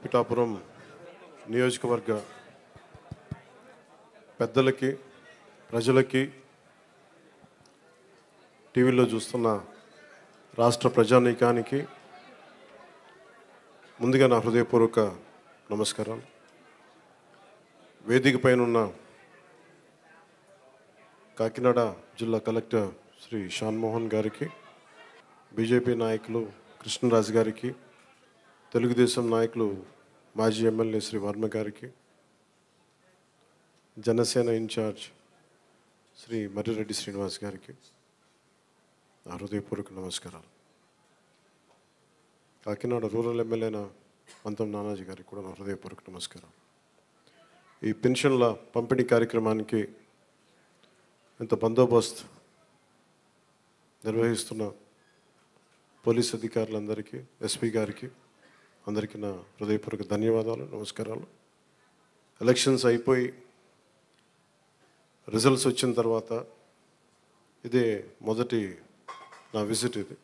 పిఠాపురం నియోజకవర్గ పెద్దలకి, ప్రజలకి, టీవీలో చూస్తున్న రాష్ట్ర ప్రజానీకానికి ముందుగా నా హృదయపూర్వక నమస్కారాలు. వేదిక పైన ఉన్న కాకినాడ జిల్లా కలెక్టర్ శ్రీ షాన్మోహన్ గారికి, బీజేపీ నాయకులు కృష్ణరాజు గారికి, తెలుగుదేశం నాయకులు మాజీ ఎమ్మెల్యే శ్రీ వర్మ గారికి, జనసేన ఇన్ఛార్జ్ శ్రీ మర్రిరెడ్డి శ్రీనివాస్ గారికి నా హృదయపూర్వక నమస్కారాలు. కాకినాడ రూరల్ ఎమ్మెల్యేన పంతం నానాజీ గారికి కూడా నా హృదయపూర్వక నమస్కారం. ఈ పెన్షన్ల పంపిణీ కార్యక్రమానికి ఇంత బందోబస్తు నిర్వహిస్తున్న పోలీస్ అధికారులందరికీ, ఎస్పీ గారికి అందరికీ నా హృదయపూర్వక ధన్యవాదాలు, నమస్కారాలు. ఎలక్షన్స్ అయిపోయి రిజల్ట్స్ వచ్చిన తర్వాత ఇదే మొదటి నా విజిట్. ఇది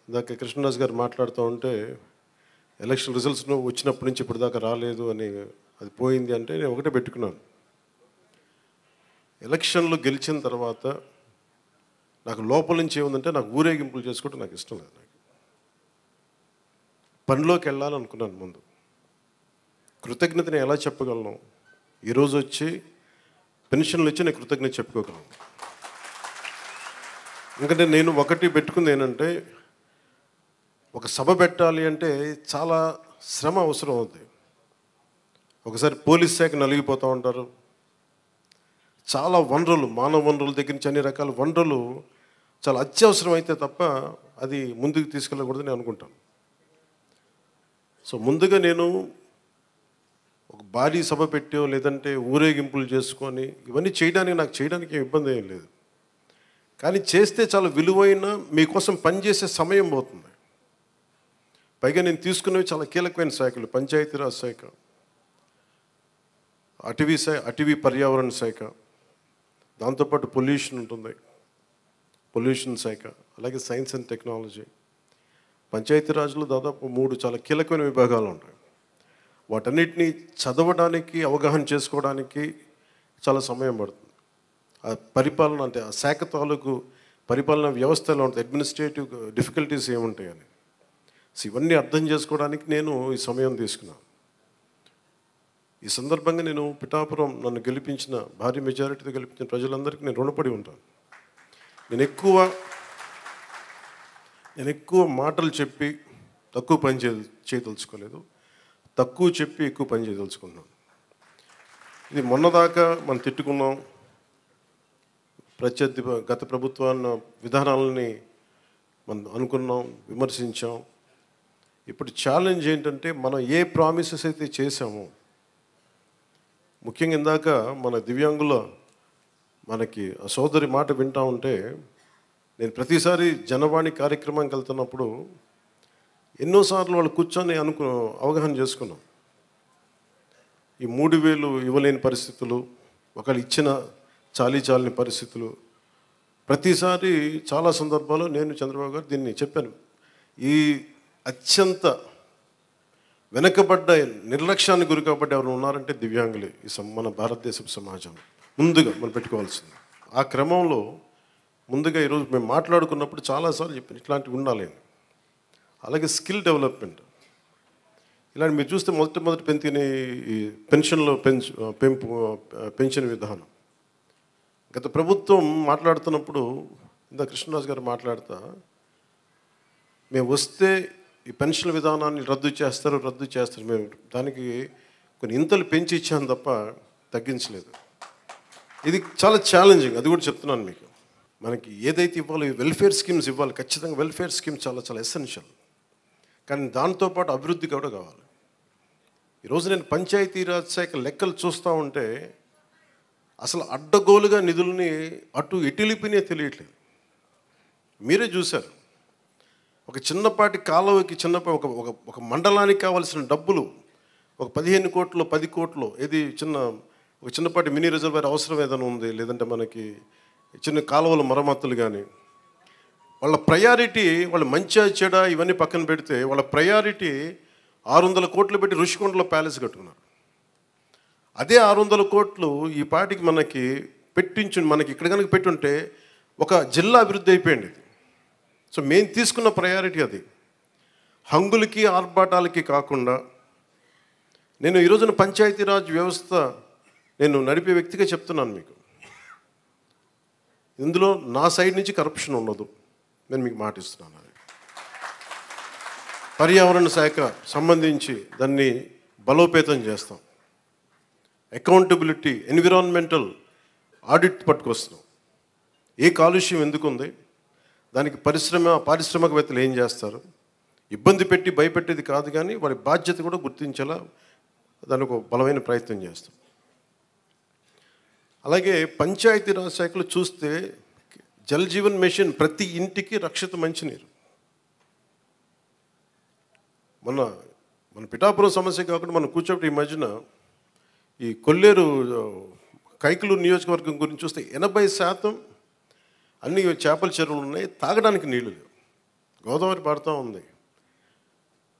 ఇందాక కృష్ణరాజు గారు మాట్లాడుతూ ఉంటే ఎలక్షన్ రిజల్ట్స్ వచ్చినప్పటి నుంచి ఇప్పటిదాకా రాలేదు అని, అది పోయింది అంటే నేను ఒకటే పెట్టుకున్నాను. ఎలక్షన్లు గెలిచిన తర్వాత నాకు లోపల నుంచి ఏముందంటే నాకు ఊరేగింపులు చేసుకోవడం నాకు ఇష్టం లేదు. నాకు పనిలోకి వెళ్ళాలనుకున్నాను. ముందు కృతజ్ఞతని ఎలా చెప్పగలను? ఈరోజు వచ్చి పెన్షన్లు ఇచ్చి నేను కృతజ్ఞత చెప్పుకోగలను. ఎందుకంటే నేను ఒకటి పెట్టుకుంది ఏంటంటే, ఒక సభ పెట్టాలి అంటే చాలా శ్రమ అవసరం అవుతుంది. ఒకసారి పోలీస్ శాఖ నలిగిపోతూ ఉంటారు. చాలా వనరులు, మానవ వనరుల దగ్గర నుంచి అన్ని రకాల వనరులు చాలా అత్యవసరం అయితే తప్ప అది ముందుకు తీసుకెళ్ళకూడదని అనుకుంటాను. సో ముందుగా నేను ఒక భారీ సభ పెట్టో లేదంటే ఊరేగింపులు చేసుకొని ఇవన్నీ చేయడానికి ఇబ్బంది ఏం లేదు. కానీ చేస్తే చాలా విలువైన, మీకోసం పనిచేసే సమయం పోతుంది. పైగా నేను తీసుకునేవి చాలా కీలకమైన శాఖలు: పంచాయతీరాజ్ శాఖ, అటవీ పర్యావరణ శాఖ, దాంతోపాటు పొల్యూషన్ ఉంటుంది, పొల్యూషన్ శాఖ, అలాగే సైన్స్ అండ్ టెక్నాలజీ. పంచాయతీరాజ్లో దాదాపు 3 చాలా కీలకమైన విభాగాలు ఉంటాయి. వాటన్నిటినీ చదవడానికి, అవగాహన చేసుకోవడానికి చాలా సమయం పడుతుంది. ఆ పరిపాలన అంటే ఆ శాఖ తాలూకు పరిపాలన వ్యవస్థలో ఉంటుంది, అడ్మినిస్ట్రేటివ్ డిఫికల్టీస్ ఏముంటాయని. సో ఇవన్నీ అర్థం చేసుకోవడానికి నేను ఈ సమయం తీసుకున్నాను. ఈ సందర్భంగా నేను పిఠాపురం నన్ను గెలిపించిన, భారీ మెజారిటీతో గెలిపించిన ప్రజలందరికీ నేను రుణపడి ఉంటాను. నేను ఎక్కువ మాటలు చెప్పి తక్కువ పని చేయదలుచుకోలేదు, తక్కువ చెప్పి ఎక్కువ పని చేయదలుచుకున్నాను. ఇది మొన్నదాకా మనం తిట్టుకున్నాం, గత ప్రభుత్వాన్ని విధానాలని మనం అనుకున్నాం, విమర్శించాం. ఇప్పుడు ఛాలెంజ్ ఏంటంటే, మనం ఏ ప్రామిసెస్ అయితే చేసామో, ముఖ్యంగా ఇందాక మన దివ్యాంగుల మనకి ఆ సోదరి మాట వింటూ ఉంటే, నేను ప్రతిసారి జనవాణి కార్యక్రమానికి వెళ్తున్నప్పుడు ఎన్నోసార్లు వాళ్ళు కూర్చొని అవగాహన చేసుకున్నాం. ఈ 3,000 ఇవ్వలేని పరిస్థితులు, ఒకళ్ళు ఇచ్చిన చాలని పరిస్థితులు. ప్రతిసారి చాలా సందర్భాల్లో నేను చంద్రబాబు గారు దీన్ని చెప్పాను. ఈ అత్యంత వెనకబడ్డ, నిర్లక్ష్యానికి గురి కాబట్టి ఎవరు ఉన్నారంటే దివ్యాంగులే ఈ మన భారతదేశ సమాజం ముందుగా మనం పెట్టుకోవాల్సింది. ఆ క్రమంలో ముందుగా ఈరోజు మేము మాట్లాడుకున్నప్పుడు చాలాసార్లు చెప్పాను ఇట్లాంటివి ఉండాలి అని. అలాగే స్కిల్ డెవలప్మెంట్, ఇలాంటి మీరు చూస్తే మొదటి ఈ పెన్షన్లో పెంచిన విధానం. గత ప్రభుత్వం మాట్లాడుతున్నప్పుడు ఇందా కృష్ణరాజు గారు మాట్లాడుతా, మేము వస్తే ఈ పెన్షన్ విధానాన్ని రద్దు చేస్తారు, మేము దానికి కొన్ని ఇంతలు పెంచి ఇచ్చాను తప్ప తగ్గించలేదు. ఇది చాలా ఛాలెంజింగ్, అది కూడా చెప్తున్నాను మీకు. మనకి ఏదైతే ఇవ్వాలో వెల్ఫేర్ స్కీమ్స్ ఇవ్వాలి, ఖచ్చితంగా వెల్ఫేర్ స్కీమ్ చాలా ఎసెన్షియల్. కానీ దాంతోపాటు అభివృద్ధి కూడా కావాలి. ఈరోజు నేను పంచాయతీరాజ్ శాఖ లెక్కలు చూస్తూ ఉంటే అసలు అడ్డగోలుగా నిధుల్ని అటు ఎటులిపినే తెలియట్లేదు. మీరే చూశారు, ఒక చిన్నపాటి కాలువకి ఒక మండలానికి కావాల్సిన డబ్బులు ఒక 15 కోట్లు 10 కోట్లు, ఏది ఒక చిన్నపాటి మినీ రిజర్వాయర్ అవసరం ఏదైనా ఉంది, లేదంటే మనకి చిన్న కాలువల మరమ్మతులు కానీ వాళ్ళ ప్రయారిటీ, వాళ్ళు మంచిగా చెడ ఇవన్నీ పక్కన పెడితే వాళ్ళ ప్రయారిటీ 600 కోట్లు పెట్టి ఋషికొండలో ప్యాలెస్ కట్టుకున్నారు. అదే 600 కోట్లు ఈ పాటికి మనకి మనకి ఇక్కడ కనుక పెట్టుంటే ఒక జిల్లా అభివృద్ధి అయిపోయింది. సో మేము తీసుకున్న ప్రయారిటీ అది. హంగులకి ఆర్భాటాలకి కాకుండా, నేను ఈ రోజున పంచాయతీరాజ్ వ్యవస్థ నేను నడిపే వ్యక్తిగా చెప్తున్నాను మీకు, ఇందులో నా సైడ్ నుంచి కరప్షన్ ఉండదు, నేను మీకు మాటిస్తున్నాను. పర్యావరణ శాఖ సంబంధించి దాన్ని బలోపేతం చేస్తాం. అకౌంటబిలిటీ, ఎన్విరాన్మెంటల్ ఆడిట్ పట్టుకొస్తున్నాం. ఏ కాలుష్యం ఎందుకు ఉంది, దానికి పారిశ్రామికవేత్తలు ఏం చేస్తారు, ఇబ్బంది పెట్టి భయపెట్టేది కాదు, కానీ వారి బాధ్యత కూడా గుర్తించేలా దానికి ఒక బలమైన ప్రయత్నం చేస్తాం. అలాగే పంచాయతీరాజ్ శాఖలో చూస్తే జల్ జీవన్ మిషన్ ప్రతి ఇంటికి రక్షిత మంచినీరు. మన పిఠాపురం సమస్య కాకుండా మనం కూర్చోబెట్టి ఈ మధ్యన ఈ కొల్లేరు కైకలూరు నియోజకవర్గం గురించి చూస్తే 80% అన్ని చేపల చెరువులు ఉన్నాయి, తాగడానికి నీళ్ళు లేవు. గోదావరి పారుతూ ఉంది,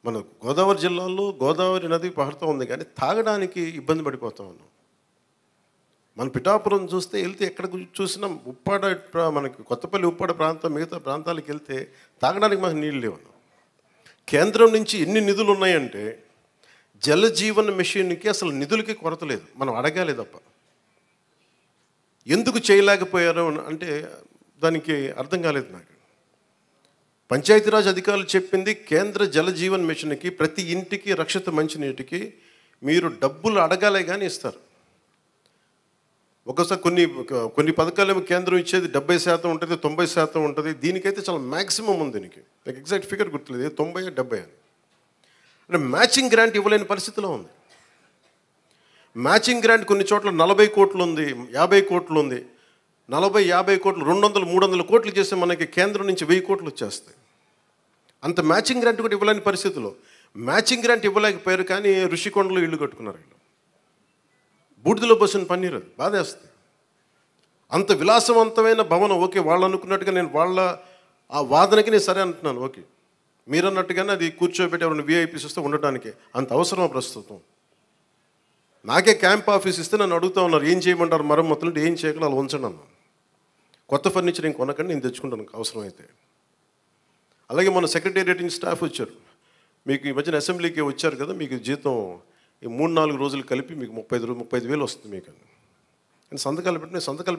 మన గోదావరి జిల్లాలో గోదావరి నది పారుతూ ఉంది, కానీ తాగడానికి ఇబ్బంది పడిపోతూ ఉన్నాం. మన పిఠాపురం చూస్తే వెళ్తే ఎక్కడ చూసినా ఉప్పాడ, మనకి కొత్తపల్లి ఉప్పాడ ప్రాంతం, మిగతా ప్రాంతాలకు వెళ్తే తాగడానికి మనకు నీళ్ళు లేవు. కేంద్రం నుంచి ఎన్ని నిధులు ఉన్నాయంటే జల జీవన్ మిషన్కి అసలు నిధులకి కొరత లేదు, మనం అడగాలి తప్ప. ఎందుకు చేయలేకపోయారు అంటే దానికి అర్థం కాలేదు నాకు. పంచాయతీరాజ్ అధికారులు చెప్పింది, కేంద్ర జల జీవన్ మిషన్కి ప్రతి ఇంటికి రక్షిత మంచినీటికి మీరు డబ్బులు అడగాలే కానీ ఇస్తారు. ఒకసారి కొన్ని పథకాలు కేంద్రం ఇచ్చేది 70% ఉంటుంది, 90% ఉంటుంది. దీనికైతే చాలా మ్యాక్సిమం ఉంది. దీనికి నాకు ఎగ్జాక్ట్ ఫిగర్ గుర్తులేదు, 90, 70 అని. అంటే మ్యాచింగ్ గ్రాంట్ ఇవ్వలేని పరిస్థితిలో ఉంది. మ్యాచింగ్ గ్రాంట్ కొన్ని చోట్ల 40 కోట్లు ఉంది, 50 కోట్లు ఉంది. 40, 50 కోట్లు 200, 300 కోట్లు చేస్తే మనకి కేంద్రం నుంచి 1000 కోట్లు వచ్చేస్తాయి. అంత మ్యాచింగ్ గ్రాంట్ కూడా ఇవ్వలేని పరిస్థితిలో, మ్యాచింగ్ గ్రాంట్ ఇవ్వలేకపోయారు, కానీ ఋషికొండలో ఇల్లు కట్టుకున్నారు. వీళ్ళు బూడిదలో పోసిన పన్నీరు, అది బాధేస్తుంది. అంత విలాసవంతమైన భవనం, ఓకే, వాళ్ళు అనుకున్నట్టుగా నేను వాళ్ళ ఆ వాదనకి నేను సరే అంటున్నాను, ఓకే, మీరు అన్నట్టుగానే అది కూర్చోబెట్టి ఎవరైనా విఐపీస్ వస్తే ఉండటానికి అంత అవసరమా ప్రస్తుతం? నాకే క్యాంప్ ఆఫీస్ ఇస్తే నన్ను అడుగుతూ ఉన్నారు, ఏం చేయమంటారు మరమ్మతులు అంటే, ఏం చేయగలరు అలా ఉంచండి అన్నాను. కొత్త ఫర్నిచర్ ఏం కొనకండి, నేను తెచ్చుకుంటాను అవసరమైతే. అలాగే మన సెక్రటేరియట్ నుంచి స్టాఫ్ వచ్చారు, మీకు ఈ మధ్యన అసెంబ్లీకి వచ్చారు కదా, మీకు జీతం ఈ 3-4 రోజులు కలిపి మీకు 35,000 వస్తుంది మీకు అని. నేను సంతకాలు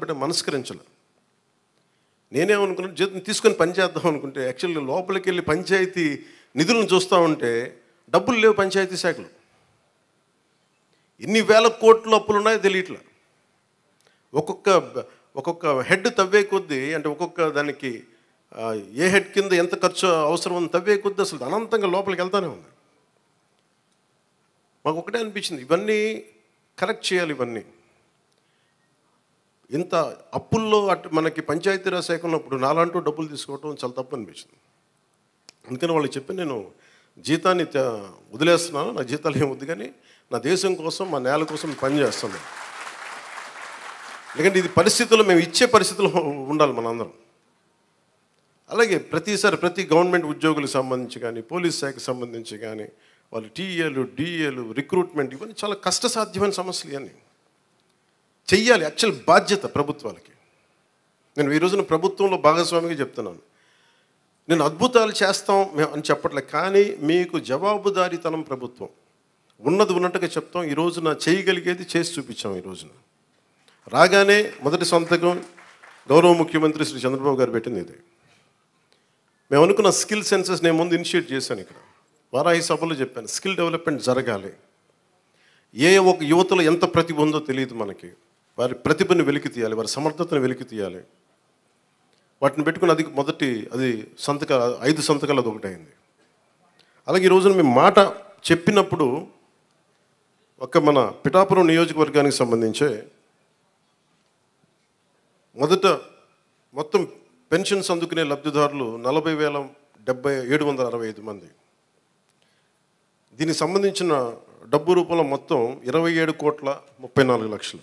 పెట్టి మనస్కరించలే. నేనేమనుకున్నాను, జీతం తీసుకొని పని చేద్దాం అనుకుంటే, యాక్చువల్గా లోపలికి వెళ్ళి పంచాయతీ నిధులను చూస్తూ ఉంటే డబ్బులు లేవు పంచాయతీ శాఖలో. ఎన్ని వేల కోట్లు అప్పులు ఉన్నాయో తెలియట్లా. ఒక్కొక్క హెడ్ తవ్వే కొద్దీ, అంటే ఒక్కొక్క దానికి ఏ హెడ్ కింద ఎంత ఖర్చు అవసరం ఉంది తవ్వే కొద్దీ అసలు అనంతంగా లోపలికి వెళ్తానే ఉంది. మాకు ఒకటే అనిపించింది, ఇవన్నీ కరెక్ట్ చేయాలి. ఇవన్నీ ఇంత అప్పుల్లో మనకి పంచాయతీరాజ్ శాఖ ఉన్నప్పుడు నాలంటూ డబ్బులు తీసుకోవటం చాలా తప్పు అనిపించింది. అందుకని వాళ్ళకి చెప్పి, నేను జీతాన్ని వదిలేస్తున్నాను, నా జీతాలు ఏం వద్దు, కానీ నా దేశం కోసం, మా నేల కోసం పని చేస్తాను. ఎందుకంటే ఇది పరిస్థితుల్లో, మేము ఇచ్చే పరిస్థితుల్లో ఉండాలి మనందరం. అలాగే ప్రతి గవర్నమెంట్ ఉద్యోగులకు సంబంధించి కానీ, పోలీస్ శాఖకు సంబంధించి కానీ, వాళ్ళు టీఏలు, డిఏలు, రిక్రూట్మెంట్, ఇవన్నీ చాలా కష్టసాధ్యమైన సమస్యలు. ఇవన్నీ చెయ్యాలి, యాక్చువల్ బాధ్యత ప్రభుత్వాలకి. నేను ఈ రోజున ప్రభుత్వంలో భాగస్వామిగా చెప్తున్నాను, నేను అద్భుతాలు చేస్తాం అని చెప్పట్లేదు, కానీ మీకు జవాబుదారీతనం ప్రభుత్వం ఉన్నది ఉన్నట్టుగా చెప్తాం. ఈ రోజున చేయగలిగేది చేసి చూపించాం. ఈ రోజున రాగానే మొదటి సంతకం గౌరవ ముఖ్యమంత్రి శ్రీ చంద్రబాబు గారు పెట్టింది ఇదే. మేము అనుకున్న స్కిల్ సెన్సెస్ నేను ముందు ఇనిషియేట్ చేశాను. ఇక్కడ వారాహి సభలో చెప్పాను, స్కిల్ డెవలప్మెంట్ జరగాలి. ఒక యువతలో ఎంత ప్రతిభ ఉందో తెలియదు మనకి, వారి ప్రతిభను వెలికి తీయాలి, వారి సమర్థతను వెలికి తీయాలి. వాటిని పెట్టుకుని అది 5 సంతకాలు అది ఒకటైంది. అలాగే ఈ రోజున మేము మాట చెప్పినప్పుడు మన పిఠాపురం నియోజకవర్గానికి సంబంధించే మొత్తం పెన్షన్స్ అందుకునే లబ్ధిదారులు 40,765 మంది. దీనికి సంబంధించిన డబ్బు రూపంలో మొత్తం 27,34,00,000.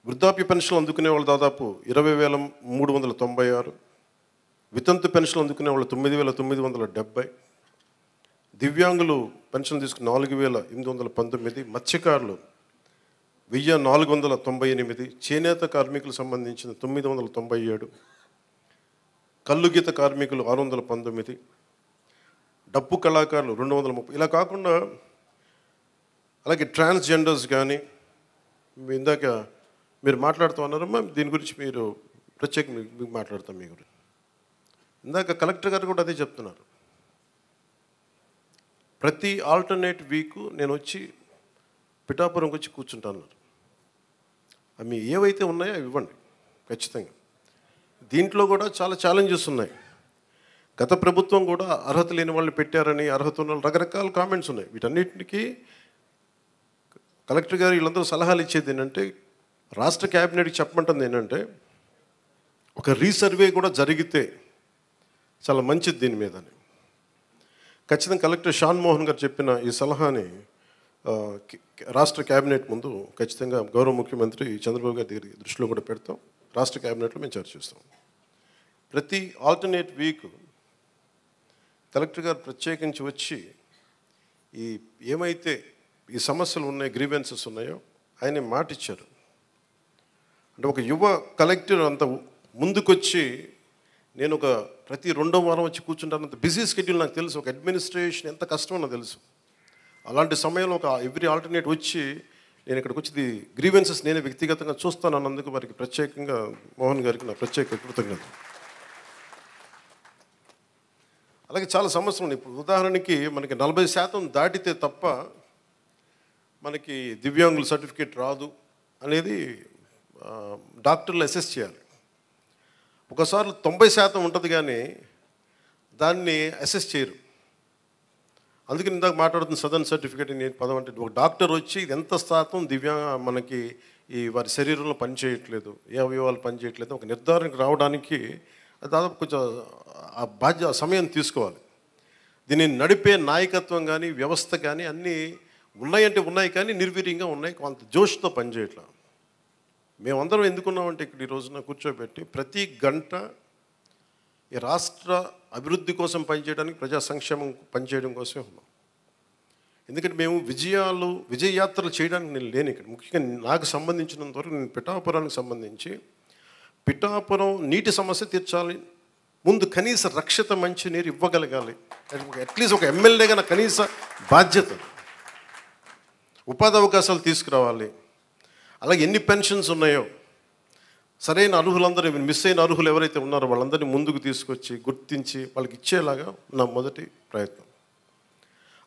వృద్ధాప్య పెన్షన్లు అందుకునే వాళ్ళు దాదాపు 20,396, వితంతు పెన్షన్లు అందుకునే వాళ్ళు 9,970, దివ్యాంగులు పెన్షన్ తీసుకుని 4,819, మత్స్యకారులు 1,498, చేనేత కార్మికులకు సంబంధించిన 997, కల్లుగీత కార్మికులు 619, డప్పు కళాకారులు 230. ఇలా కాకుండా అలాగే ట్రాన్స్జెండర్స్ కానీ ఇందాక మీరు మాట్లాడుతూ ఉన్నారమ్మా, దీని గురించి మీరు ప్రత్యేకంగా మీకు మాట్లాడతాం. మీ గురించి ఇందాక కలెక్టర్ గారు కూడా అదే చెప్తున్నారు. ప్రతి ఆల్టర్నేట్ వీక్ నేను వచ్చి పిఠాపురంకి వచ్చి కూర్చుంటాను. అవి ఏవైతే ఉన్నాయో అవి ఇవ్వండి ఖచ్చితంగా. దీంట్లో కూడా చాలా ఛాలెంజెస్ ఉన్నాయి. గత ప్రభుత్వం కూడా అర్హత లేని వాళ్ళని పెట్టారని, అర్హత ఉన్న రకరకాల కామెంట్స్ ఉన్నాయి. వీటన్నిటికీ కలెక్టర్ గారు వీళ్ళందరూ సలహాలు ఇచ్చేది ఏంటంటే, రాష్ట్ర క్యాబినెట్కి చెప్పమంటుంది ఏంటంటే, ఒక రీసర్వే కూడా జరిగితే చాలా మంచిది దీని మీద అని. ఖచ్చితంగా కలెక్టర్ షాన్ మోహన్ గారు చెప్పిన ఈ సలహాని రాష్ట్ర క్యాబినెట్ ముందు ఖచ్చితంగా గౌరవ ముఖ్యమంత్రి చంద్రబాబు గారి దగ్గర దృష్టిలో కూడా పెడతాం. రాష్ట్ర క్యాబినెట్లో మేము చర్చిస్తాం. ప్రతి ఆల్టర్నేట్ వీక్ కలెక్టర్ గారు ప్రత్యేకించి వచ్చి ఈ ఏమైతే ఈ సమస్యలు ఉన్నాయో, గ్రీవెన్సెస్ ఉన్నాయో ఆయన మాట ఇచ్చారు. అంటే ఒక యువ కలెక్టర్ అంత ముందుకొచ్చి నేను ఒక ప్రతి 2వ వారం వచ్చి కూర్చుంటానంత బిజీ షెడ్యూల్ నాకు తెలుసు. ఒక అడ్మినిస్ట్రేషన్ ఎంత కష్టమో నాకు తెలుసు. అలాంటి సమయంలో ఒక ఎవ్రీ ఆల్టర్నేట్ వచ్చి నేను ఇక్కడికి వచ్చి గ్రీవెన్సెస్ నేనే వ్యక్తిగతంగా చూస్తాను అన్నందుకు వారికి ప్రత్యేకంగా మోహన్ గారికి నా ప్రత్యేక కృతజ్ఞత. అలాగే చాలా సమస్యలు ఉన్నాయి. ఇప్పుడు ఉదాహరణకి మనకి 40% దాటితే తప్ప మనకి దివ్యాంగుల సర్టిఫికేట్ రాదు అనేది డాక్టర్లు అసెస్ చేయాలి. ఒకసారి 90% ఉంటుంది కానీ దాన్ని అసెస్ చేయరు. అందుకని ఇందాక మాట్లాడుతున్న సదరన్ సర్టిఫికేట్ నేను పదం అంటే, ఒక డాక్టర్ వచ్చి ఇది ఎంత శాతం మనకి ఈ వారి శరీరంలో పనిచేయట్లేదు, ఏ అవయవాలు పనిచేయట్లేదు ఒక నిర్ధారణకు రావడానికి దాదాపు కొంచెం ఆ సమయం తీసుకోవాలి. దీన్ని నడిపే నాయకత్వం కానీ వ్యవస్థ కానీ అన్నీ ఉన్నాయంటే ఉన్నాయి, కానీ నిర్వీర్యంగా ఉన్నాయి, కొంత జోష్తో పనిచేయట్లా. మేమందరం ఎందుకున్నామంటే ఇక్కడ ఈ రోజున కూర్చోబెట్టి ప్రతి గంట ఈ రాష్ట్ర అభివృద్ధి కోసం పనిచేయడానికి, ప్రజా సంక్షేమం పనిచేయడం కోసమే ఉన్నాం. ఎందుకంటే మేము విజయయాత్రలు చేయడానికి నేను లేను ఇక్కడ. ముఖ్యంగా నాకు సంబంధించినంత వరకు నేను పిఠాపురానికి సంబంధించి పిఠాపురం నీటి సమస్య తీర్చాలి, ముందు కనీస రక్షిత మంచినీరు ఇవ్వగలగాలి, అట్లీస్ట్ ఒక ఎమ్మెల్యేగా నా కనీస బాధ్యత, ఉపాధి అవకాశాలు తీసుకురావాలి. అలాగే ఎన్ని పెన్షన్స్ ఉన్నాయో సరైన అర్హులందరూ, మిస్ అయిన అర్హులు ఎవరైతే ఉన్నారో వాళ్ళందరినీ ముందుకు తీసుకొచ్చి గుర్తించి వాళ్ళకి ఇచ్చేలాగా నా మొదటి ప్రయత్నం.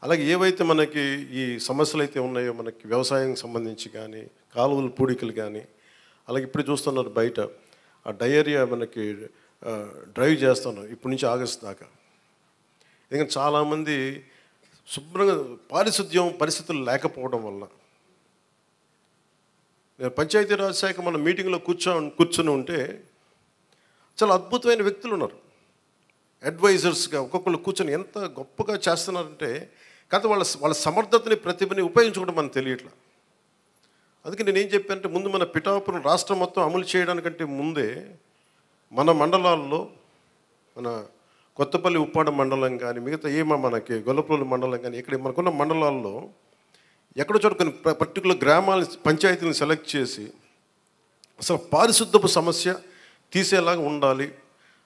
అలాగే ఏవైతే మనకి ఈ సమస్యలు అయితే ఉన్నాయో, మనకి వ్యవసాయం సంబంధించి కానీ, కాలువల పూడికలు కానీ, అలాగే ఇప్పుడు చూస్తున్నారు బయట ఆ డయేరియా మనకి డ్రైవ్ చేస్తున్నాం ఇప్పటి నుంచి ఆగస్టు దాకా. ఎందుకంటే చాలామంది శుభ్రంగా పారిశుద్ధ్యం పరిస్థితులు లేకపోవడం వల్ల. నేను పంచాయతీరాజ్ శాఖ మన మీటింగ్లో కూర్చొని ఉంటే చాలా అద్భుతమైన వ్యక్తులు ఉన్నారు, అడ్వైజర్స్గా ఒక్కొక్కరు కూర్చొని ఎంత గొప్పగా చేస్తున్నారంటే, కాకపోతే వాళ్ళ సమర్థతని ప్రతిభని ఉపయోగించుకోవడం మనకు తెలియట్లా. అందుకే నేనేం చెప్పానంటే, ముందు మన పిఠాపురం రాష్ట్రం మొత్తం అమలు చేయడానికంటే ముందే మన మండలాల్లో, మన కొత్తపల్లి ఉప్పాడ మండలం కానీ, మిగతా మనకి గొల్లప్రోలు మండలం కానీ, ఇక్కడ మనకున్న మండలాల్లో ఎక్కడో చోట కొన్ని పర్టికులర్ గ్రామాల పంచాయతీలను సెలెక్ట్ చేసి అసలు పారిశుద్ధపు సమస్య తీసేలాగా ఉండాలి.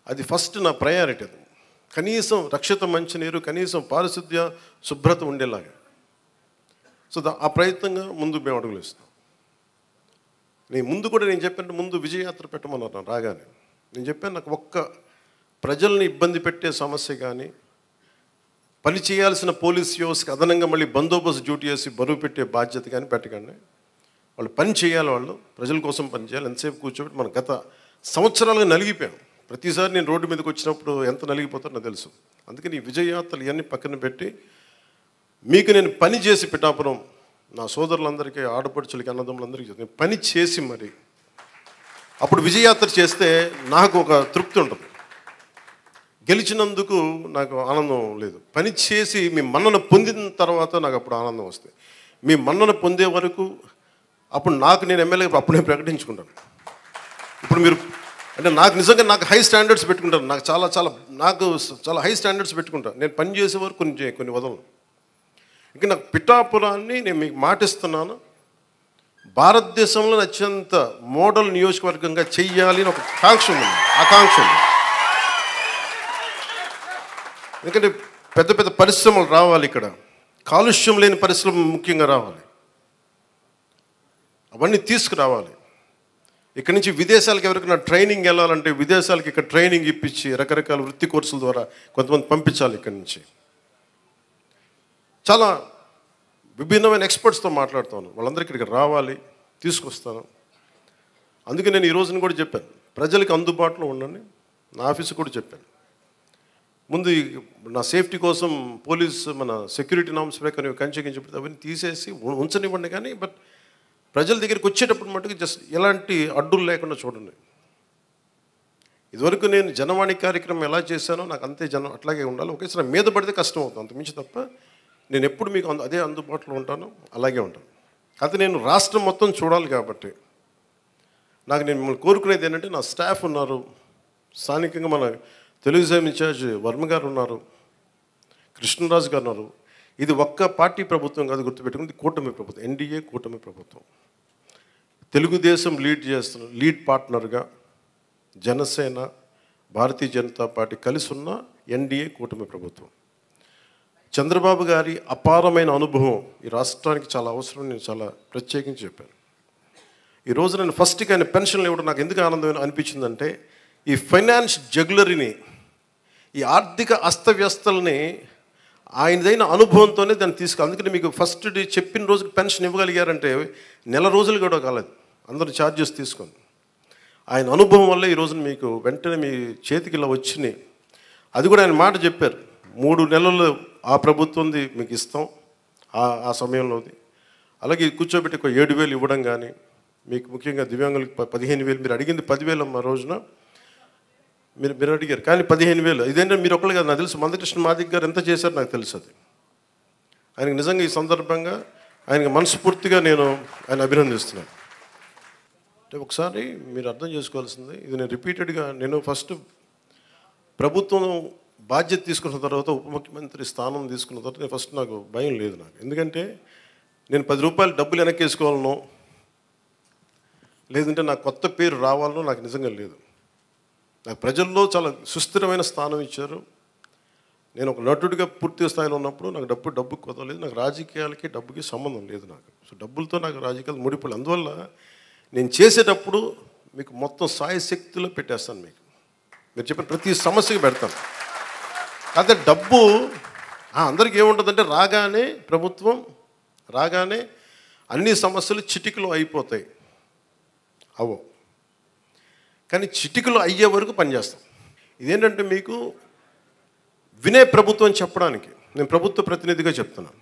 అది ఫస్ట్ నా ప్రయారిటీ. అది కనీసం రక్షిత మంచినీరు, కనీసం పారిశుద్ధ్య శుభ్రత ఉండేలాగా. సో ఆ ప్రయత్నంగా ముందు మేము అడుగులు ఇస్తాం. నేను చెప్పాను, ముందు విజయయాత్ర పెట్టమన్నారు రాగానే. నేను చెప్పాను, నాకు ఒక్క ప్రజల్ని ఇబ్బంది పెట్టే సమస్య కానీ, పని చేయాల్సిన పోలీస్ వ్యవస్థకి అదనంగా మళ్ళీ బందోబస్తు డ్యూటీ చేసి బరువు పెట్టే బాధ్యత కానీ పెట్టకండి. వాళ్ళు పని చేయాలి, వాళ్ళు ప్రజల కోసం పని చేయాలి. ఎంతసేపు కూర్చోబెట్టి మనం గత సంవత్సరాలుగా నలిగిపోయాం. ప్రతిసారి నేను రోడ్డు మీదకి వచ్చినప్పుడు ఎంత నలిగిపోతారో నాకు తెలుసు. అందుకని ఈ విజయయాత్రలు ఇవన్నీ పక్కన పెట్టి మీకు నేను పని చేసి పిఠాపురం నా సోదరులందరికీ, ఆడపడుచులకి, అన్నదమ్ములందరికీ నేను పని చేసి మరి అప్పుడు విజయయాత్ర చేస్తే నాకు ఒక తృప్తి ఉంటుంది. గెలిచినందుకు నాకు ఆనందం లేదు, పని చేసి మీ మన్నన పొందిన తర్వాత నాకు అప్పుడు ఆనందం వస్తుంది. మీ మన్నన పొందే వరకు అప్పుడు నాకు నేను ఎమ్మెల్యే అప్పుడు నేను ప్రకటించుకుంటాను. ఇప్పుడు మీరు అంటే నాకు నిజంగా నాకు హై స్టాండర్డ్స్ పెట్టుకుంటాను. నాకు చాలా హై స్టాండర్డ్స్ పెట్టుకుంటాను. నేను పని చేసే వరకు కొన్ని వదలను. ఇంకా నాకు పిఠాపురాన్ని నేను మీకు మాటిస్తున్నాను, భారతదేశంలో అత్యంత మోడల్ నియోజకవర్గంగా చెయ్యాలి అని ఒక ఆకాంక్ష ఉంది. ఎందుకంటే పెద్ద పెద్ద పరిశ్రమలు రావాలి, ఇక్కడ కాలుష్యం లేని పరిశ్రమ ముఖ్యంగా రావాలి, అవన్నీ తీసుకురావాలి. ఇక్కడి నుంచి విదేశాలకు ఎవరికైనా ట్రైనింగ్ వెళ్ళాలంటే విదేశాలకి ఇక్కడ ట్రైనింగ్ ఇప్పించి రకరకాల వృత్తి కోర్సుల ద్వారా కొంతమంది పంపించాలి. ఇక్కడి నుంచి చాలా విభిన్నమైన ఎక్స్పర్ట్స్తో మాట్లాడుతాను, వాళ్ళందరికీ ఇక్కడికి రావాలి, తీసుకొస్తాను. అందుకే నేను ఈ రోజున కూడా చెప్పాను, ప్రజలకు అందుబాటులో ఉండండి. నా ఆఫీసు కూడా చెప్పాను, ముందు నా సేఫ్టీ కోసం పోలీస్ మన సెక్యూరిటీ నామ్స్ ప్రకారం కంచె అవన్నీ తీసేసి ఉంచనివ్వండి, కానీ బట్ ప్రజల దగ్గరికి వచ్చేటప్పుడు మటుకు జస్ట్ ఎలాంటి అడ్డులు లేకుండా చూడండి. ఇదివరకు నేను జనవాణి కార్యక్రమం ఎలా చేశానో నాకు అంతే జనం అట్లాగే ఉండాలి. ఒకేసారి మీద పడితే కష్టం అవుతుంది, అంతమించి తప్ప నేను ఎప్పుడు మీకు అదే అందుబాటులో ఉంటాను, అలాగే ఉంటాను. అయితే నేను రాష్ట్రం మొత్తం చూడాలి కాబట్టి నాకు నేను మిమ్మల్ని కోరుకునేది ఏంటంటే, నా స్టాఫ్ ఉన్నారు, స్థానికంగా మన తెలుగుదేశం ఇన్ఛార్జ్ వర్మ గారు ఉన్నారు, కృష్ణరాజు గారు ఉన్నారు. ఇది ఒక్క పార్టీ ప్రభుత్వం కాదు, గుర్తుపెట్టుకుంది, కూటమి ప్రభుత్వం, ఎన్డీఏ కూటమి ప్రభుత్వం. తెలుగుదేశం లీడ్ పార్ట్నర్గా జనసేన, భారతీయ జనతా పార్టీ కలిసి ఉన్న ఎన్డీఏ కూటమి ప్రభుత్వం. చంద్రబాబు గారి అపారమైన అనుభవం ఈ రాష్ట్రానికి చాలా అవసరం, నేను చాలా ప్రత్యేకించి చెప్పాను. ఈరోజు నేను ఫస్ట్కి ఆయన పెన్షన్లు ఇవ్వడం నాకు ఎందుకు ఆనందం అనిపించిందంటే, ఈ ఫైనాన్స్ జగ్యులరీని, ఈ ఆర్థిక అస్తవ్యస్తల్ని ఆయనదైన అనుభవంతోనే దాన్ని అందుకని మీకు ఫస్ట్ డే చెప్పిన రోజుకి పెన్షన్ ఇవ్వగలిగారంటే నెల రోజులు కూడా కాలేదు, అందరూ ఛార్జెస్ తీసుకొని. ఆయన అనుభవం వల్ల ఈరోజు మీకు వెంటనే మీ చేతికి ఇలా వచ్చినాయి. అది కూడా ఆయన మాట చెప్పారు, 3 నెలలు ఆ ప్రభుత్వంది మీకు ఇస్తాం ఆ సమయంలోది. అలాగే కూర్చోబెట్టి ఒక 7,000 ఇవ్వడం కానీ, మీకు ముఖ్యంగా దివ్యాంగులకు 15,000, మీరు అడిగింది 10,000 మా రోజున మీరు అడిగారు, కానీ 15,000. ఇదేంటంటే మీరు ఒకళ్ళు కాదు, నాకు తెలుసు మందకృష్ణ మాదిక్ గారు ఎంత చేశారో నాకు తెలుసు. అది ఆయనకు నిజంగా ఈ సందర్భంగా ఆయనకు మనస్ఫూర్తిగా నేను ఆయన అభినందిస్తున్నాను. అంటే ఒకసారి మీరు అర్థం చేసుకోవాల్సింది, ఇది నేను రిపీటెడ్గా నేను ఫస్ట్ ప్రభుత్వం బాధ్యత తీసుకున్న తర్వాత, ఉప ముఖ్యమంత్రి స్థానం తీసుకున్న తర్వాత నేను ఫస్ట్ నాకు భయం లేదు నాకు. ఎందుకంటే నేను 10 రూపాయలు డబ్బులు వెనక్కేసుకోవాలనో లేదంటే నాకు కొత్త పేరు రావాలనో నాకు నిజంగా లేదు. నాకు ప్రజల్లో చాలా సుస్థిరమైన స్థానం ఇచ్చారు. నేను ఒక నటుడిగా పూర్తి స్థాయిలో ఉన్నప్పుడు నాకు డబ్బు కొదలేదు. నాకు రాజకీయాలకి డబ్బుకి సంబంధం లేదు నాకు. సో డబ్బులతో నాకు రాజకీయాలు ముడిపడి, అందువల్ల నేను చేసేటప్పుడు మీకు మొత్తం సాయశక్తిలో పెట్టేస్తాను. మీరు చెప్పిన ప్రతి సమస్యకి పెడతాను. కాకపోతే డబ్బు అందరికీ ఏముంటుందంటే, ప్రభుత్వం రాగానే అన్ని సమస్యలు చిటికలో అయిపోతాయి. కానీ చిటికలు అయ్యే వరకు పనిచేస్తాం. ఇదేంటంటే మీకు వినే ప్రభుత్వం చెప్పడానికి నేను ప్రభుత్వ ప్రతినిధిగా చెప్తున్నాను.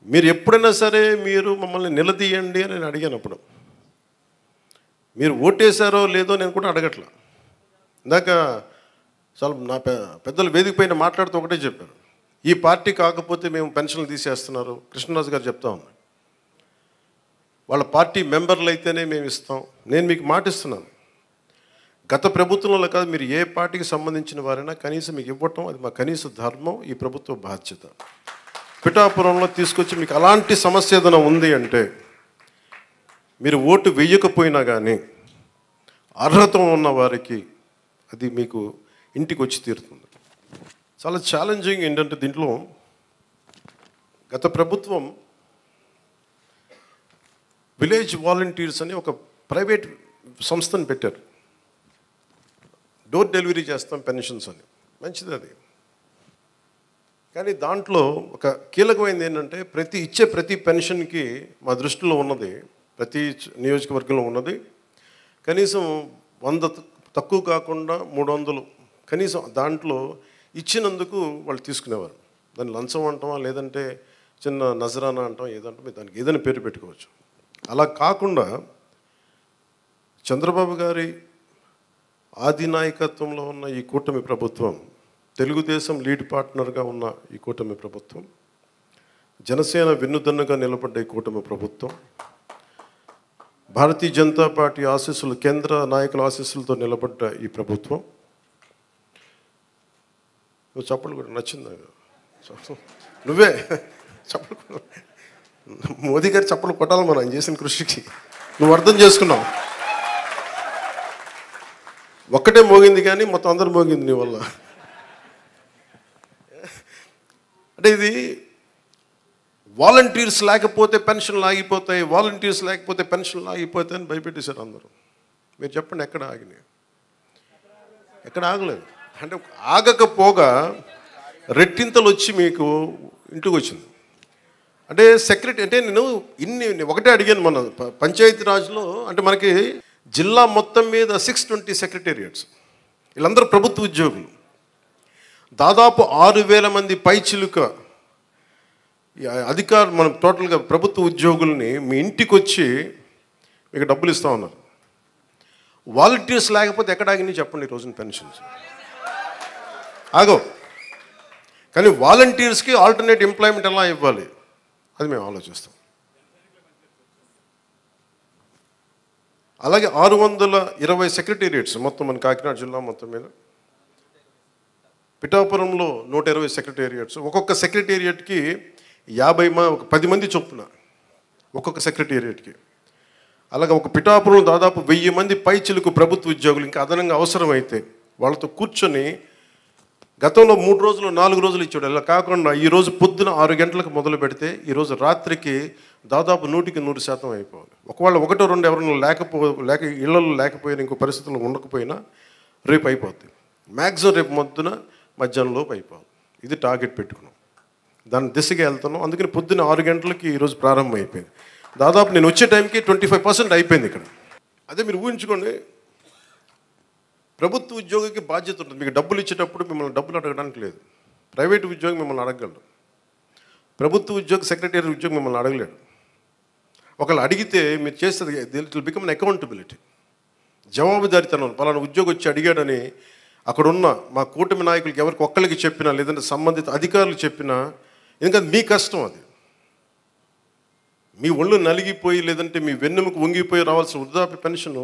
మీరు ఎప్పుడైనా సరే మీరు మమ్మల్ని నిలదీయండి అని నేను అడిగానప్పుడు, మీరు ఓటేశారో లేదో నేను కూడా అడగట్లా. ఇందాక చాలా నా పెద్దలు వేదిక పైన మాట్లాడుతూ ఒకటే చెప్పారు, ఈ పార్టీ కాకపోతే మేము పెన్షన్లు తీసేస్తున్నారు. కృష్ణరాజు గారు చెప్తా ఉన్నారు, వాళ్ళ పార్టీ మెంబర్లు అయితేనే మేము ఇస్తాం. నేను మీకు మాటిస్తున్నాను, గత ప్రభుత్వంలో కాదు, మీరు ఏ పార్టీకి సంబంధించిన వారైనా కనీసం మీకు ఇవ్వటం అది మా కనీస ధర్మం, ఈ ప్రభుత్వ బాధ్యత. పిఠాపురంలో తీసుకొచ్చి మీకు అలాంటి సమస్య ఏదైనా ఉంది అంటే, మీరు ఓటు వేయకపోయినా కానీ అర్హత ఉన్న వారికి అది మీకు ఇంటికి వచ్చి తీరుతుంది. చాలా ఛాలెంజింగ్ ఏంటంటే, దీంట్లో గత ప్రభుత్వం విలేజ్ వాలంటీర్స్ అని ఒక ప్రైవేట్ సంస్థను పెట్టారు. డోర్ డెలివరీ చేస్తాం పెన్షన్స్ అని, మంచిది అది. కానీ దాంట్లో ఒక కీలకమైనది ఏంటంటే, ప్రతి పెన్షన్కి మా దృష్టిలో ఉన్నది, ప్రతి నియోజకవర్గంలో ఉన్నది కనీసం 100 తక్కువ కాకుండా 300 కనీసం దాంట్లో ఇచ్చినందుకు వాళ్ళు తీసుకునేవారు. దాన్ని లంచం అంటామా లేదంటే చిన్న నజరానా అంటాం, ఏదంటాం, దానికి ఏదైనా పేరు పెట్టుకోవచ్చు. అలా కాకుండా చంద్రబాబు గారి ఆధినాయకత్వంలో ఉన్న ఈ కూటమి ప్రభుత్వం, తెలుగుదేశం లీడ్ పార్ట్నర్గా ఉన్న ఈ కూటమి ప్రభుత్వం జనసేన వెన్నుదన్నుగా నిలబడ్డ ఈ కూటమి ప్రభుత్వం, భారతీయ జనతా పార్టీ ఆశీస్సులు, కేంద్ర నాయకుల ఆశీస్సులతో నిలబడ్డ ఈ ప్రభుత్వం. నువ్వు చప్పలు కూడా నచ్చిందా? నువ్వే చప్పలు, మోదీ గారి చప్పలు కొట్టాలి మనం ఆయన చేసిన కృషికి. నువ్వు అర్థం చేసుకున్నావు. ఒక్కటే మోగింది కానీ మొత్తం అందరూ మోగింది నీ వల్ల. అంటే ఇది వాలంటీర్స్ లేకపోతే పెన్షన్లు ఆగిపోతాయి, వాలంటీర్స్ లేకపోతే పెన్షన్లు ఆగిపోతాయి అని భయపెట్టేశారు అందరూ. మీరు చెప్పండి, ఎక్కడ ఆగినాయి? ఎక్కడ ఆగలేదు. అంటే ఆగకపోగా రెట్టింతలు వచ్చి మీకు ఇంటికి వచ్చింది. అంటే సెక్రటరీ అంటే నేను ఒకటే అడిగాను మన పంచాయతీరాజ్లో. అంటే మనకి జిల్లా మొత్తం మీద 620 సెక్రటేరియట్స్, వీళ్ళందరూ ప్రభుత్వ ఉద్యోగులు. దాదాపు 6,000 మంది పైచిలుక అధికారులు, మనం టోటల్గా ప్రభుత్వ ఉద్యోగుల్ని మీ ఇంటికి వచ్చి మీకు డబ్బులు ఇస్తూ ఉన్నారు. వాలంటీర్స్ లేకపోతే ఎక్కడ ఆగినాయి చెప్పండి ఈ రోజున పెన్షన్స్? ఆగో. కానీ వాలంటీర్స్కి ఆల్టర్నేట్ ఎంప్లాయ్మెంట్ ఎలా ఇవ్వాలి అది మేము ఆలోచిస్తాం. అలాగే 620 సెక్రటేరియట్స్ మొత్తం మన కాకినాడ జిల్లా మొత్తం మీద. పిఠాపురంలో 120 సెక్రటేరియట్స్. ఒక్కొక్క సెక్రటేరియట్కి 10 మంది చొప్పున ఒక్కొక్క సెక్రటేరియట్కి. అలాగే ఒక పిఠాపురంలో దాదాపు 1000 మంది పైచిలుకు ప్రభుత్వ ఉద్యోగులు. ఇంకా అదనంగా అవసరమైతే వాళ్ళతో కూర్చొని గతంలో 3 రోజులు 4 రోజులు ఇచ్చాడు. ఇలా కాకుండా ఈరోజు పొద్దున 6 గంటలకు మొదలు పెడితే ఈరోజు రాత్రికి దాదాపు 100% అయిపోవాలి. ఒకవేళ 1-2 ఎవరైనా లేక ఇళ్లలో లేకపోయినా, ఇంకో పరిస్థితుల్లో ఉండకపోయినా రేపు అయిపోద్ది. మ్యాక్సిమం రేపు మధ్యాహ్నంలోపు అయిపోవాలి. ఇది టార్గెట్ పెట్టుకున్నాం, దాని దిశగా వెళ్తున్నాం. అందుకని పొద్దున్న 6 గంటలకి ఈరోజు ప్రారంభం అయిపోయింది. దాదాపు నేను వచ్చే టైంకి 25% అయిపోయింది ఇక్కడ. అదే మీరు ఊహించుకోండి, ప్రభుత్వ ఉద్యోగికి బాధ్యత ఉంటుంది. మీకు డబ్బులు ఇచ్చేటప్పుడు మిమ్మల్ని డబ్బులు అడగడానికి లేదు. ప్రైవేట్ ఉద్యోగి మిమ్మల్ని అడగలడు, ప్రభుత్వ ఉద్యోగి సెక్రటరీ ఉద్యోగి మిమ్మల్ని అడగలేడు. ఒకళ్ళు అడిగితే మీరు చేస్తుంది it will become an accountability, జవాబుదారీతనం. పలానా ఉద్యోగి వచ్చి అడిగాడని అక్కడున్న మా కూటమి నాయకులకి ఎవరికి ఒక్కరికి చెప్పినా, లేదంటే సంబంధిత అధికారులు చెప్పినా, ఎందుకంటే మీ కష్టం అది. మీ ఒళ్ళు నలిగిపోయి లేదంటే మీ వెన్నెముకు వంగిపోయి రావాల్సిన వృద్ధాప్య పెన్షను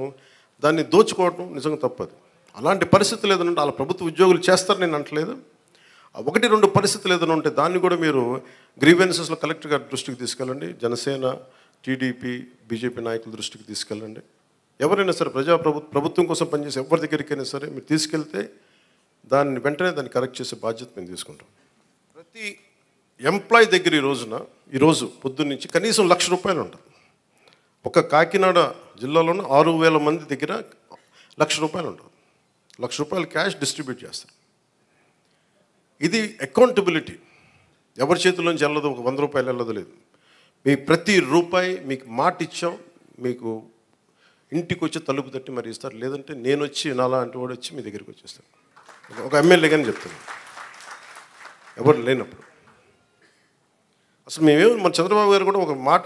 దాన్ని దోచుకోవడం నిజంగా తప్పదు. అలాంటి పరిస్థితులు ఏదైనా అలా ప్రభుత్వ ఉద్యోగులు చేస్తారు నేను అంటలేదు. 1-2 పరిస్థితులు ఏదైనా ఉంటే దాన్ని కూడా మీరు గ్రీవెన్సెస్లో కలెక్టర్ గారి దృష్టికి తీసుకెళ్ళండి. జనసేన, టీడీపీ, బీజేపీ నాయకుల దృష్టికి తీసుకెళ్ళండి. ఎవరైనా సరే ప్రభుత్వం కోసం పనిచేసే ఎవరి దగ్గరికైనా సరే మీరు తీసుకెళ్తే దాన్ని వెంటనే దాన్ని కరెక్ట్ చేసే బాధ్యత మేము తీసుకుంటాం. ప్రతి ఎంప్లాయీ దగ్గర ఈరోజు పొద్దున్న నుంచి కనీసం ₹1,00,000 ఉంటుంది. ఒక కాకినాడ జిల్లాలోనే 6,000 మంది దగ్గర ₹1,00,000 ఉంటుంది. ₹1,00,000 క్యాష్ డిస్ట్రిబ్యూట్ చేస్తారు. ఇది అకౌంటబిలిటీ. ఎవరి చేతుల్లోంచి వెళ్ళదు, ఒక ₹100 వెళ్ళదు లేదు. మీ ప్రతి రూపాయి మీకు మాట ఇచ్చాం, మీకు ఇంటికి వచ్చి తలుపు తట్టి మరి ఇస్తారు. లేదంటే నేను వచ్చి నాలా అంటే వాడు వచ్చి మీ దగ్గరికి వచ్చేస్తాను. ఒక ఎమ్మెల్యే కానీ చెప్తాను, ఎవరు లేనప్పుడు. అసలు మన చంద్రబాబు గారు కూడా ఒక మాట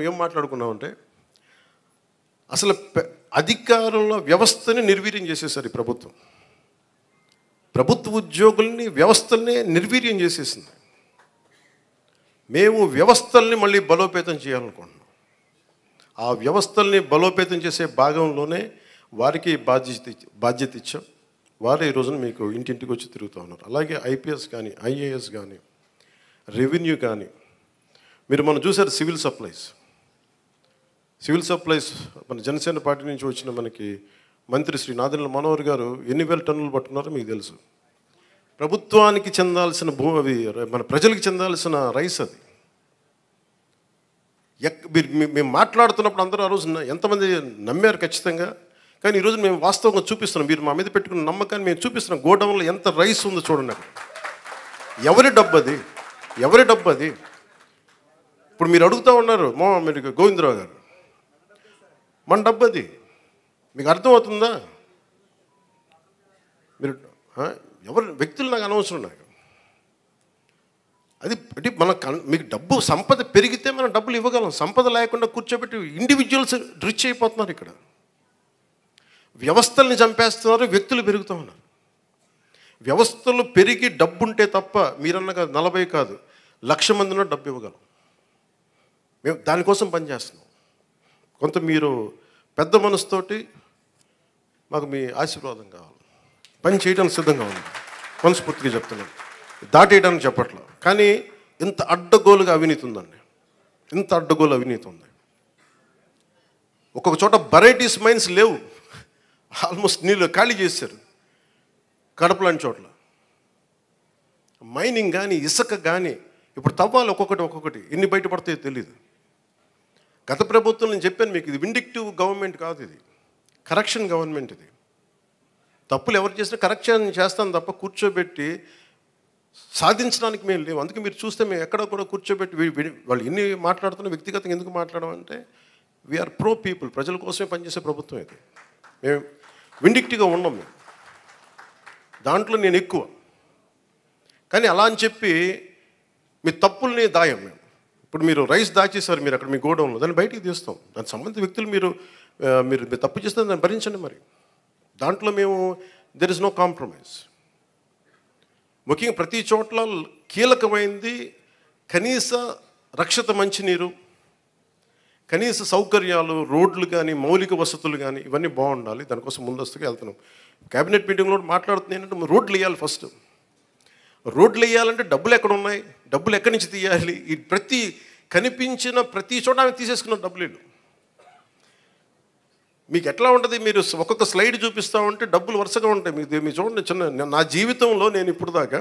ఏం మాట్లాడుకున్నామంటే, అసలు అధికారుల వ్యవస్థని నిర్వీర్యం చేసేసారు ఈ ప్రభుత్వం. ప్రభుత్వ ఉద్యోగుల్ని, వ్యవస్థల్ని నిర్వీర్యం చేసేసింది. మేము వ్యవస్థల్ని మళ్ళీ బలోపేతం చేయాలనుకుంటున్నాం. ఆ వ్యవస్థల్ని బలోపేతం చేసే భాగంలోనే వారికి బాధ్యత ఇచ్చాం. వారే ఈ రోజున మీకు ఇంటింటికి వచ్చి తిరుగుతూ ఉన్నారు. అలాగే ఐపీఎస్ కానీ, ఐఏఎస్ కానీ, రెవెన్యూ కానీ. మనం చూసారు సివిల్ సప్లైస్ మన జనసేన పార్టీ నుంచి వచ్చిన మనకి మంత్రి శ్రీ నాదెండ్ల మనోహర్ గారు ఎన్ని వేల టన్నులు పట్టుకున్నారో మీకు తెలుసు. ప్రభుత్వానికి చెందాల్సిన అవి మన ప్రజలకు చెందాల్సిన రైస్ అది. మేము మాట్లాడుతున్నప్పుడు అందరూ ఆ రోజు ఎంతమంది నమ్మారు ఖచ్చితంగా. కానీ ఈరోజు మేము వాస్తవంగా చూపిస్తున్నాం. మీరు మా మీద పెట్టుకున్న నమ్మకాన్ని మేము చూపిస్తున్నాం. గోడౌన్లో ఎంత రైస్ ఉందో చూడండి. అక్కడ ఎవరి డబ్బు అది? ఇప్పుడు మీరు అడుగుతూ ఉన్నారు మీరు గోవిందరావు గారు, మన డబ్బు అది. మీకు అర్థమవుతుందా? మీరు వ్యక్తులు నాకు అనవసరం. నాకు అది అంటే మీకు డబ్బు సంపద పెరిగితే మనం డబ్బులు ఇవ్వగలం. సంపద లేకుండా కూర్చోబెట్టి ఇండివిజువల్స్ రిచ్ అయిపోతున్నారు. ఇక్కడ వ్యవస్థల్ని చంపేస్తున్నారు, వ్యక్తులు పెరుగుతూ ఉన్నారు. వ్యవస్థలు పెరిగి డబ్బు ఉంటే తప్ప మీరన్నగా 40 కాదు 1,00,000 మందిలో డబ్బు ఇవ్వగలం. మేము దానికోసం పనిచేస్తున్నాం. కొంత మీరు పెద్ద మనసుతోటి మాకు మీ ఆశీర్వాదం కావాలి, పని చేయడానికి సిద్ధంగా ఉంది, మనస్ఫూర్తిగా చెప్తున్నాను, దాటేయడానికి చెప్పట్లా. కానీ ఇంత అడ్డగోలుగా అవినీతి ఉందండి, ఇంత అడ్డగోలు అవినీతి ఉంది. ఒక్కొక్క చోట వెరైటీస్ మైన్స్ లేవు, ఆల్మోస్ట్ నీళ్ళు ఖాళీ చేశారు. కడప లాంటి చోట్ల మైనింగ్ కానీ ఇసుక కానీ ఇప్పుడు తవ్వాలి ఒక్కొక్కటి ఎన్ని బయటపడతాయో తెలియదు. గత ప్రభుత్వం నేను చెప్పాను మీకు, ఇది విండిక్టివ్ గవర్నమెంట్ కాదు, ఇది కరెక్షన్ గవర్నమెంట్. ఇది తప్పులు ఎవరు చేసినా కరెక్షన్ చేస్తాను తప్ప కూర్చోబెట్టి సాధించడానికి మేము లేవు. అందుకే మీరు చూస్తే మేము ఎక్కడ కూడా కూర్చోబెట్టి వాళ్ళు ఎన్ని మాట్లాడుతున్నా వ్యక్తిగతంగా ఎందుకు మాట్లాడమంటే వీఆర్ ప్రో పీపుల్, ప్రజల కోసమే పనిచేసే ప్రభుత్వం ఇది. మేము విండిక్టివ్గా ఉన్నాం, మేము దాంట్లో నేను ఎక్కువ. కానీ అలా అని చెప్పి మీ తప్పుల్ని దాయం మేము. ఇప్పుడు మీరు రైస్ దాచేసారు మీరు అక్కడ మీ గోడౌన్లో, దాన్ని బయటికి తీస్తాం. దానికి సంబంధించిన వ్యక్తులు మీరు తప్పు చేస్తే దాన్ని భరించండి. మరి దాంట్లో మేము దెర్ ఇస్ నో కాంప్రమైజ్. ముఖ్యంగా ప్రతి చోట్ల కీలకమైంది కనీస రక్షిత మంచినీరు, కనీస సౌకర్యాలు, రోడ్లు కానీ మౌలిక వసతులు కానీ ఇవన్నీ బాగుండాలి. దానికోసం ముందస్తుగా వెళ్తున్నాం. క్యాబినెట్ మీటింగ్లో మాట్లాడుతుంది ఏంటంటే రోడ్లు వేయాలి. ఫస్ట్ రోడ్లు వేయాలంటే డబ్బులు ఎక్కడ ఉన్నాయి, డబ్బులు ఎక్కడి నుంచి తీయాలి? ఈ ప్రతి కనిపించిన ప్రతి చోట ఆమె తీసేసుకున్న డబ్బులు. మీకు ఎట్లా ఉంటుంది, మీరు ఒక్కొక్క స్లైడ్ చూపిస్తూ ఉంటే డబ్బులు వరుసగా ఉంటాయి. మీరు చూడండి, చిన్న నా జీవితంలో నేను ఇప్పుడు దాకా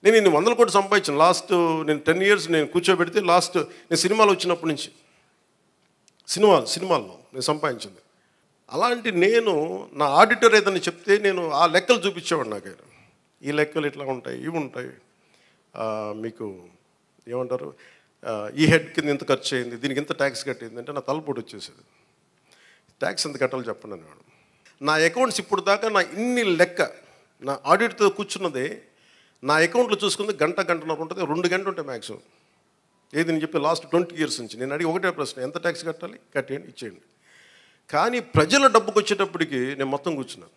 నేను ఇన్ని 100 కోట్లు సంపాదించాను. లాస్ట్ నేను 10 years నేను కూర్చోబెడితే లాస్ట్ నేను సినిమాలు వచ్చినప్పటి నుంచి సినిమాల్లో నేను సంపాదించింది. అలాంటి నేను నా ఆడిటర్ ఏదైనా చెప్తే నేను ఆ లెక్కలు చూపించేవాడు. నాకు ఈ లెక్కలు ఇట్లా ఉంటాయి, ఇవి ఉంటాయి, మీకు ఏమంటారు, ఈ హెడ్ కింద ఇంత ఖర్చు అయింది, దీనికి ఇంత ట్యాక్స్ కట్టింది అంటే నా తలపోటు వచ్చేసేది. ట్యాక్స్ ఎంత కట్టాలో చెప్పండి అనేవాడు. నా అకౌంట్స్ ఇప్పుడు దాకా నా ఇన్ని లెక్క నా ఆడిట్తో కూర్చున్నదే నా అకౌంట్లో చూసుకుంది గంటన్నర ఉంటుంది, 2 గంటలు ఉంటాయి మ్యాక్సిమం. ఏది నేను చెప్పి లాస్ట్ 20 years నుంచి నేను అడిగి ఒకటే ప్రశ్న, ఎంత ట్యాక్స్ కట్టాలి, కట్టేయండి, ఇచ్చేయండి. కానీ ప్రజల డబ్బుకు వచ్చేటప్పటికి నేను మొత్తం కూర్చున్నాను.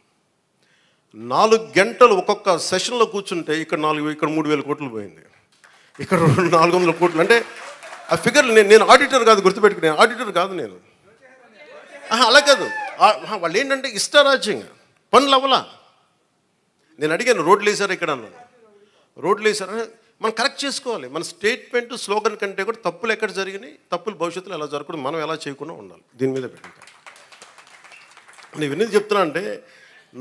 4 గంటలు ఒక్కొక్క సెషన్లో కూర్చుంటే ఇక్కడ 3,000 కోట్లు పోయింది, ఇక్కడ 400 కోట్లు. అంటే ఆ ఫిగర్లు నేను ఆడిటర్ కాదు, గుర్తుపెట్టుకుని నేను ఆడిటర్ కాదు నేను. అలా కాదు, వాళ్ళు ఏంటంటే ఇష్టారాజ్యంగా పనులు అవ్వలా. నేను అడిగాను రోడ్లు వేసారా ఇక్కడ అన్నాను. రోడ్లు వేసారా, మనం కరెక్ట్ చేసుకోవాలి. మన స్టేట్మెంట్ స్లోగన్ కంటే కూడా తప్పులు ఎక్కడ జరిగినాయి, తప్పులు భవిష్యత్తులో ఎలా జరగకూడదు, మనం ఎలా చేయకుండా ఉండాలి, దీని మీద పెట్టింది. నేను ఎందుకు చెప్తున్నా అంటే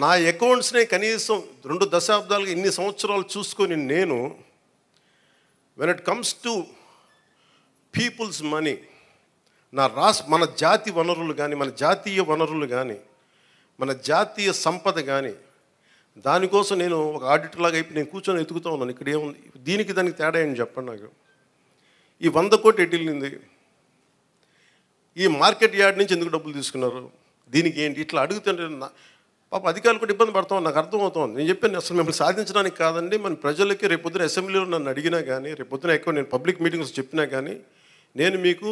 నా అకౌంట్స్ని కనీసం 2 దశాబ్దాలుగా ఇన్ని సంవత్సరాలు చూసుకొని నేను when it comes to peoples money, మన జాతి వనరులు కానీ, మన జాతీయ వనరులు కానీ, మన జాతీయ సంపద కానీ, దానికోసం నేను ఒక ఆడిటర్ లాగా అయిపోయి నేను కూర్చొని ఎతుకుతూ ఉన్నాను. ఇక్కడ ఏముంది, దీనికి దానికి తేడా ఏంటి చెప్పండి నాకు. ఈ 100 కోట్లు ఎటు వెళ్ళింది, ఈ మార్కెట్ యార్డ్ నుంచి ఎందుకు డబ్బులు తీసుకున్నారు, దీనికి ఏంటి, ఇట్లా అడుగుతుంటే పాప అధికారులు కూడా ఇబ్బంది పడతాం. నాకు అర్థమవుతుంది. నేను చెప్పాను అసలు మిమ్మల్ని సాధించడానికి కాదండి, మన ప్రజలకి రేపొద్దున అసెంబ్లీలో నన్ను అడిగినా కానీ, రేపొద్దున ఎక్కువ నేను పబ్లిక్ మీటింగ్స్ చెప్పినా కానీ నేను మీకు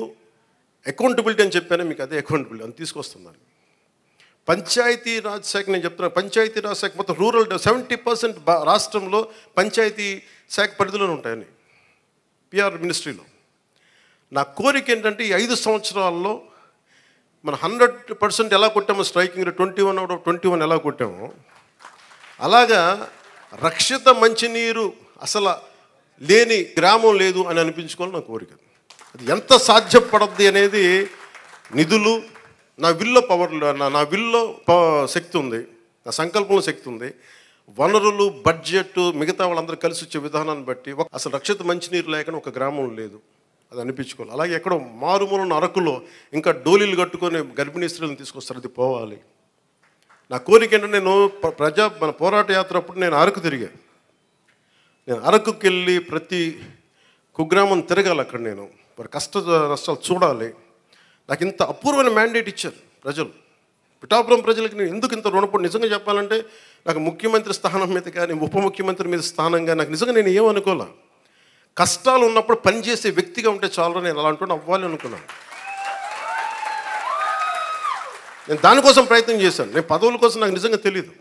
అకౌంటబిలిటీ అని చెప్పాను, మీకు అదే అకౌంటబిలిటీ అని తీసుకొస్తున్నాను. పంచాయతీ రాజ్ శాఖ నేను చెప్తున్నాను, పంచాయతీ రాజ్ శాఖ మొత్తం రూరల్ 70% రాష్ట్రంలో పంచాయతీ శాఖ పరిధిలోనే ఉంటాయని పిఆర్ మినిస్ట్రీలో. నా కోరిక ఏంటంటే ఈ 5 సంవత్సరాల్లో మనం 100% ఎలా కొట్టామో, స్ట్రైకింగ్ 21 out of 21 ఎలా కొట్టామో, అలాగా రక్షిత మంచినీరు అసలు లేని గ్రామం లేదు అని అనిపించుకోవాలి నా కోరిక. అది ఎంత సాధ్యపడద్ది అనేది నిధులు, నా విల్లో పవర్, నా విల్లో శక్తి ఉంది, నా సంకల్పంలో శక్తి ఉంది, వనరులు, బడ్జెట్, మిగతా వాళ్ళందరూ కలిసి వచ్చే విధానాన్ని బట్టి అసలు రక్షిత మంచినీరు లేకుండా ఒక గ్రామం లేదు, అది అనిపించుకోవాలి. అలాగే ఎక్కడో మారుమూలన అరకులో ఇంకా డోలీలు కట్టుకొని గర్భిణీ స్త్రీలను తీసుకొస్తారు, అది పోవాలి. నా కోరిక ఏంటంటే నేను మన పోరాట యాత్ర అప్పుడు నేను అరకు తిరిగాను. నేను అరకుకి వెళ్ళి ప్రతి కుగ్రామం తిరగాలి, అక్కడ నేను వారి కష్ట నష్టాలు చూడాలి. నాకు ఇంత అపూర్వమైన మ్యాండేట్ ఇచ్చారు ప్రజలు, పిఠాపురం ప్రజలకి. నేను ఎందుకు ఇంత రుణపడి, నిజంగా చెప్పాలంటే నాకు ముఖ్యమంత్రి స్థానం మీద కానీ, ఉప ముఖ్యమంత్రి మీద స్థానం కానీ నాకు నిజంగా నేను ఏమనుకోలే. కష్టాలు ఉన్నప్పుడు పనిచేసే వ్యక్తిగా ఉంటే చాలు, నేను అలాంటి అవ్వాలి అనుకున్నాను. నేను దానికోసం ప్రయత్నం చేశాను. నేను పదవుల కోసం నాకు నిజంగా తెలియదు.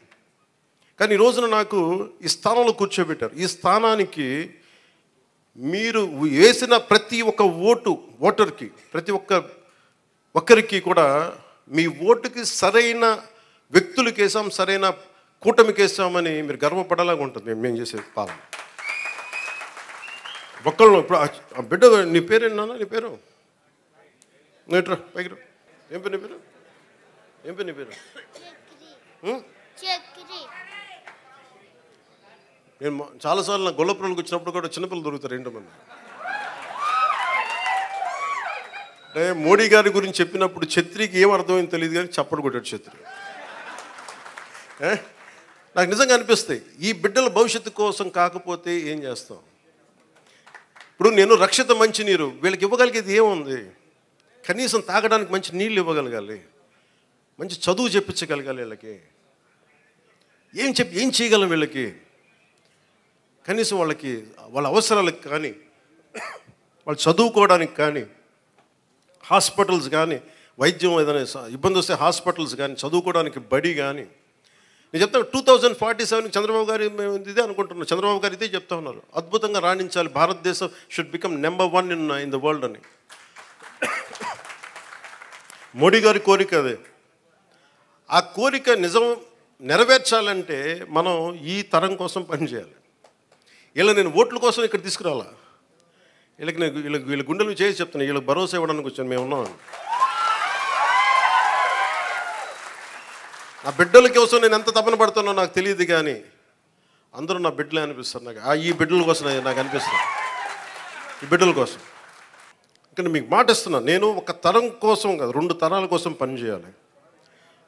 కానీ ఈ రోజున నాకు ఈ స్థానంలో కూర్చోబెట్టారు. ఈ స్థానానికి మీరు వేసిన ప్రతి ఒక్క ఓటర్కి, ప్రతి ఒక్కరికి కూడా మీ ఓటుకి సరైన వ్యక్తులకి వేసాం, సరైన కూటమికి వేసామని మీరు గర్వపడేలాగా ఉంటుంది మేము చేసే పాలన. ఒక్కళ్ళు ఇప్పుడు ఆ బిడ్డ, నీ పేరేనా? నీ పేరు నేట్రా పైకి రా. ఏం పేరు నీ పేరు? ఏం పేరు నీ పేరు? నేను చాలాసార్లు నా గొల్లపురంకి వచ్చినప్పుడు కూడా చిన్నపిల్లలు దొరుకుతారు ఏంటో మంది. అంటే మోడీ గారి గురించి చెప్పినప్పుడు ఛత్రికి ఏం అర్థమైంది తెలియదు కానీ చప్పడు కొట్టాడు ఛత్రి. నాకు నిజంగా అనిపిస్తాయి, ఈ బిడ్డల భవిష్యత్తు కోసం కాకపోతే ఏం చేస్తాం? ఇప్పుడు నేను రక్షిత మంచినీరు వీళ్ళకి ఇవ్వగలిగేది ఏముంది? కనీసం తాగడానికి మంచి నీళ్ళు ఇవ్వగలగాలి, మంచి చదువు చెప్పించగలగాలి వీళ్ళకి. ఏం చేయగలం వీళ్ళకి? కనీసం వాళ్ళ అవసరాలకు కానీ, వాళ్ళు చదువుకోవడానికి కానీ, హాస్పిటల్స్ కానీ, వైద్యం ఏదైనా ఇబ్బంది వస్తే హాస్పిటల్స్ కానీ, చదువుకోవడానికి బడి కానీ. నేను చెప్తాను 2047 చంద్రబాబు గారు మేము ఇదే అనుకుంటున్నాం. చంద్రబాబు గారు ఇదే చెప్తా ఉన్నారు, అద్భుతంగా రాణించాలి, భారతదేశం should become number 1 in the world అని. మోడీ గారి కోరిక అదే. ఆ కోరిక నెరవేర్చాలంటే మనం ఈ తరం కోసం పనిచేయాలి. నేను ఓట్ల కోసం ఇక్కడ తీసుకురాలా, వీళ్ళ గుండెలు చేసి చెప్తున్నా, వీళ్ళకి భరోసా ఇవ్వడానికి వచ్చాను, మేము ఉన్నాం. నా బిడ్డల కోసం నేను ఎంత తపన పడుతున్నా నాకు తెలియదు, కానీ అందరూ నా బిడ్డలే అనిపిస్తారు నాకు. ఈ బిడ్డల కోసం నాకు అనిపిస్తుంది, ఈ బిడ్డల కోసం. ఇక్కడ మీకు మాట ఇస్తున్నా, నేను ఒక తరం కోసం కాదు, 2 తరాల కోసం పనిచేయాలి.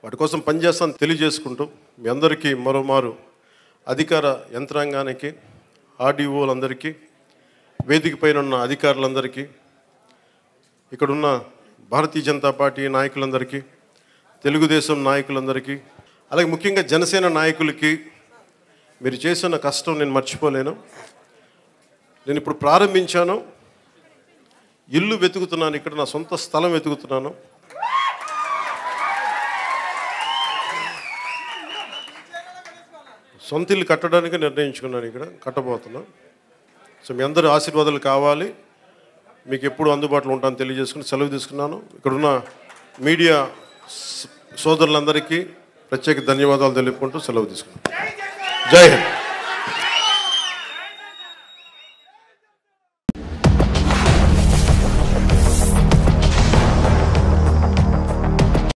వాటి కోసం పనిచేస్తాను తెలియజేసుకుంటూ మీ అందరికీ మరోమారు, అధికార యంత్రాంగానికి, ఆర్డీఓలందరికీ, వేదిక పైన ఉన్న అధికారులందరికీ, ఇక్కడున్న భారతీయ జనతా పార్టీ నాయకులందరికీ, తెలుగుదేశం నాయకులందరికీ, అలాగే ముఖ్యంగా జనసేన నాయకులకి మీరు చేసిన కష్టం నేను మర్చిపోలేను. నేను ఇప్పుడు ప్రారంభించాను, ఇల్లు వెతుకుతున్నాను, ఇక్కడ నా సొంత స్థలం వెతుకుతున్నాను. సొంత ఇల్లు కట్టడానికి నిర్ణయించుకున్నాను, ఇక్కడ కట్టబోతున్నాను. సో మీ అందరి ఆశీర్వాదాలు కావాలి, మీకు ఎప్పుడు అందుబాటులో ఉంటాను తెలియజేసుకుని సెలవు తీసుకున్నాను. ఇక్కడున్న మీడియా సోదరులందరికీ ప్రత్యేక ధన్యవాదాలు తెలుపుకుంటూ సెలవు తీసుకున్నాను. జై హింద్.